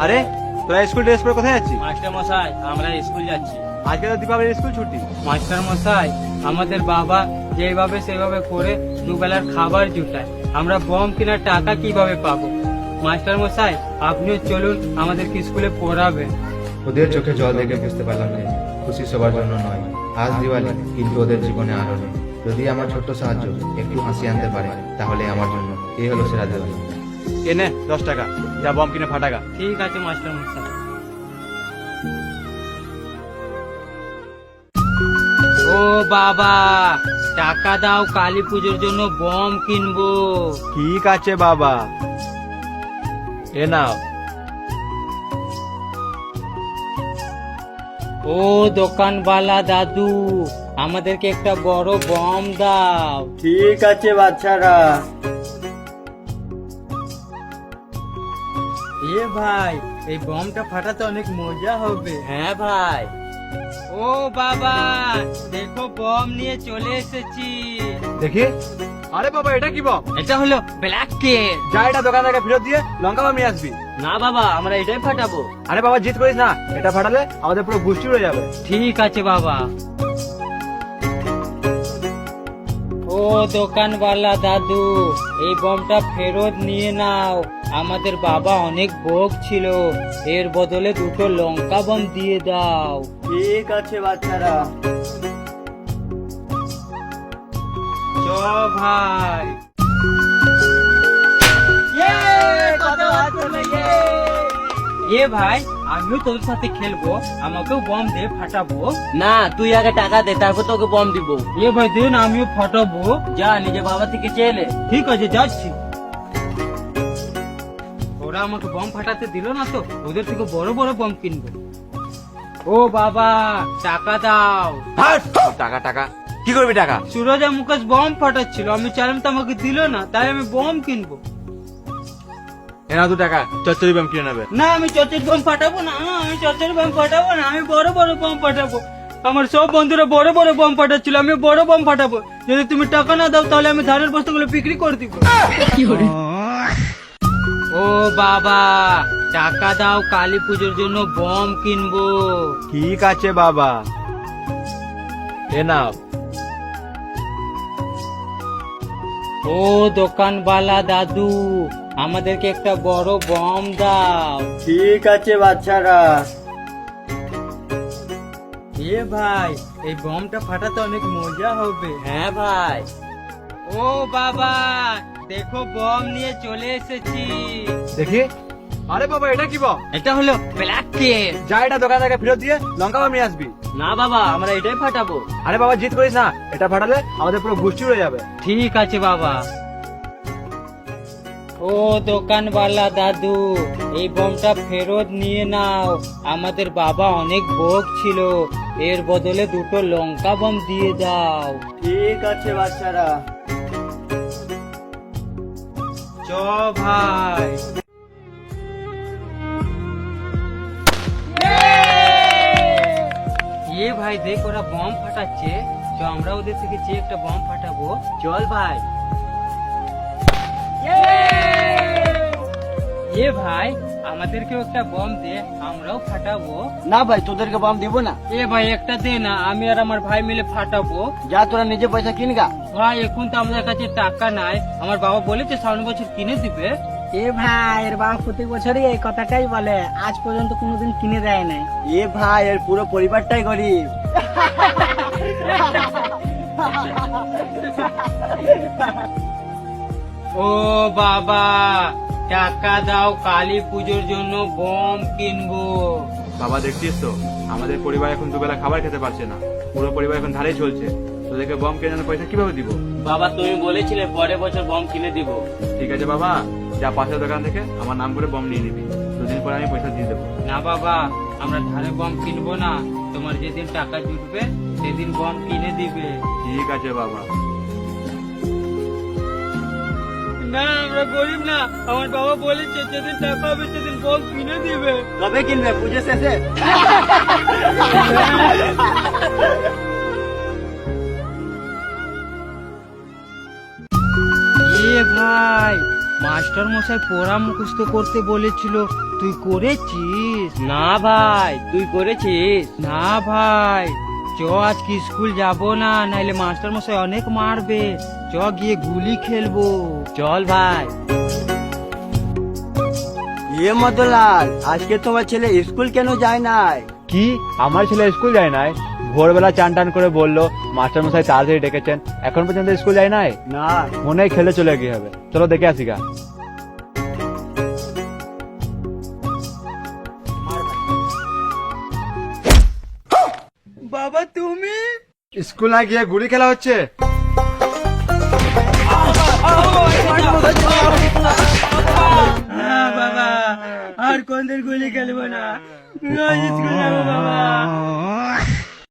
আরে তোরা school dress পরে কোথায় যাচ্ছিস? মাস্টার মশাই, আমরা স্কুল যাচ্ছি। আজকে তো দীপাবলির স্কুল ছুটি। মাস্টার মশাই, আমাদের বাবা যেভাবে সেভাবে করে দুবেলার খাবার জুটায়, আমরা বম কেনার টাকা কিভাবে পাবো? মাস্টার মশাই, আপনিও চলুন, আমাদেরকে স্কুলে পড়াবেন। ওদের চোখে জল দেখে বুঝতে পারলাম যে খুশি সবার জন্য নয়। আজ দিওয়ালি, কিন্তু ওদের জীবনে আলো নেই। যদি আমার ছোট্ট সাহায্য একটু হাসি আনতে পারে, তাহলে আমার জন্য এই হলো সেরা দিওয়ালি। এনে 10 টাকা, যা বম কিনে ফাটাগা। ঠিক আছে মাস্টার মশাই। ও বাবা, টাকা দাও, কালী পুজোর জন্য বম কিনবো। ঠিক আছে বাবা, এ নাও। ও দোকানওয়ালা দাদু, আমাদেরকে একটা বড় বম দাও। ঠিক আছে বাচ্চারা। এ ভাই, এই বমটা ফাটাতে অনেক মজা হবে। হ্যাঁ ভাই। ও বাবা, দেখো বম নিয়ে চলে এসেছি। দেখি। আরে বাবা, এটা কি বম? এটা হলো ব্ল্যাক কেক। যা এটা দোকান থেকে ফেরত দিয়ে লঙ্কা বম নিয়ে আসবি। না বাবা, আমরা এটাই ফাটাবো। আরে বাবা, জিদ করিস না, এটা ফাটালে আমাদের পুরো গোষ্ঠী উড়ে যাবে। ঠিক আছে বাবা। ও দোকানওয়ালা দাদু, এই বমটা ফেরত নিয়ে নাও। আমাদের বাবা অনেক ভোগ ছিল, এর বদলে দুটো লঙ্কা বম দিয়ে দাও। ঠিক আছে বাচ্চারা। চ ভাই। এ ভাই, আমিও তোর সাথে খেলবো, আমাকেও বম দিয়ে ফাটাবো। না, তুই আগে টাকা দে, তারপর তোকে বম দিব। এ ভাই দে না, আমিও ফাটাবো। যা নিজে বাবা থেকে চেয়ে। ঠিক আছে, যাচ্ছি। ওরা আমাকে বম ফাটাতে দিল না তো, ওদের থেকে বড় বড় বম কিনবো। ও বাবা, টাকা দাও। টাকা টাকা কি করবি টাকা? সুরজ আর মুকেশ বম ফাটাচ্ছিল, আমি চাইলাম তো আমাকে দিল না, তাই আমি বম কিনবো। এ নাও 2 টাকা, চচ্চড়ি বম কিনে নেবে। না, আমি চচের বম ফাটাবো না, আমি চচের বম ফাটাবো না, আমি বড় বড় বম ফাটাবো। আমার সব বন্ধুরা বড় বড় বম ফাটাচ্ছিল, আমি বড় বম ফাটাবো। যদি তুমি টাকা না দাও, তাহলে আমি ধানের বস্তাগুলো বিক্রি করে দিব। ও বাবা, টাকা দাও, কালী পুজোর জন্য বম কিনবো। ঠিক আছে বাবা, এ নাও। ও দোকানওয়ালা দাদু, আমাদেরকে একটা বড় বম দাও। ঠিক আছে বাচ্চারা। এ ভাই, এই বমটা ফাটাতে অনেক মজা হবে। হ্যাঁ ভাই। ও বাবা, দেখো বম নিয়ে চলে এসেছি। দেখি। আরে বাবা, এটা কি বম? এটা হলো ব্ল্যাক কেক। যা এটা দোকান থেকে ফেরত দিয়ে লঙ্কা বম নিয়ে আসবি। না বাবা, আমরা এটাই ফাটাবো। আরে বাবা, জিদ করিস না, এটা ফাটালে আমাদের পুরো গোষ্ঠী উড়ে যাবে। ঠিক আছে বাবা। ও দোকানওয়ালা দাদু, এই বমটা ফেরত নিয়ে নাও। আমাদের বাবা অনেক ভোগ ছিল, এর বদলে দুটো লঙ্কা বম দিয়ে দাও। ঠিক আছে বাচ্চারা। চ ভাই। এ ভাই, দেখ ওরা বম ফাটাচ্ছে, তো আমরা ওদের থেকে চেয়ে একটা বম ফাটাবো। চল ভাই। এ ভাই, আমাদেরকেও একটা বম দে, আমরাও ফাটাবো। না ভাই, তোদেরকে বম দিব না। এ ভাই, একটা দে না, আমি আর আমার ভাই মিলে ফাটাবো। যা, তোরা নিজে পয়সা কিনগা। ভাই, এখন তো আমাদের কাছে টাকা নাই, আমার বাবা বলেছে সামনে বছর কিনে দিবে। এ ভাই, এর বাবা প্রত্যেক বছরই এই কথাটাই বলে, আজ পর্যন্ত কোনোদিন কিনে দেয় নাই। এ ভাই, এর পুরো পরিবারটাই গরিব। ও বাবা, টাকা দাও, কালী পুজোর জন্য বম কিনবো। বাবা, দেখছিস তো আমাদের পরিবার এখন দুবেলা খাবার খেতে পারছে না, পুরো পরিবার এখন ধারেই চলছে। তোদেরকে বম কেনার পয়সা কিভাবে দিব? বাবা, তুমি বলেছিলে পরের বছর বম কিনে দিব। ঠিক আছে বাবা, যা পাশের দোকান থেকে আমার নাম করে বম নিয়ে নিবি, 2 দিন পরে আমি পয়সা দিয়ে দেবো। না বাবা, আমরা ধারে বম কিনবো না, তোমার যেদিন টাকা জুটবে সেদিন বম কিনে দিবে। ঠিক আছে বাবা। না আমরা গরিব না, আমার বাবা বলেছে যেদিন টাকা হবে সেদিন বম কিনে দিবে। কবে কিনবে? পুজো শেষে? এ ভাই, মাস্টার মশাই পড়া মুখস্থ করতে বলেছিল, তুই করেছিস? না ভাই, তুই করেছিস? না ভাই, চ আজকে স্কুল যাব না, নাইলে মাস্টার মশাই অনেক মারবে। চ গিয়ে গুলি খেলবো। চল ভাই। মদনলাল, আজকে তোমার ছেলে স্কুল কেন যায় নাই? কি, আমার ছেলে স্কুল যায় নাই? ভোরবেলা চান টান করে বললো মাস্টার মশাই তাড়াতাড়ি ডেকেছেন, এখন পর্যন্ত স্কুল যায় নাই? না। মনে হয় খেলে চলে গিয়ে হবে, চলো দেখে আসি গা। বাবা তুমি? স্কুল না গিয়ে গুলি খেলা হচ্ছে? বাবা, আর কোনদিন গুলি খেলবো না, রোজ স্কুল যাবো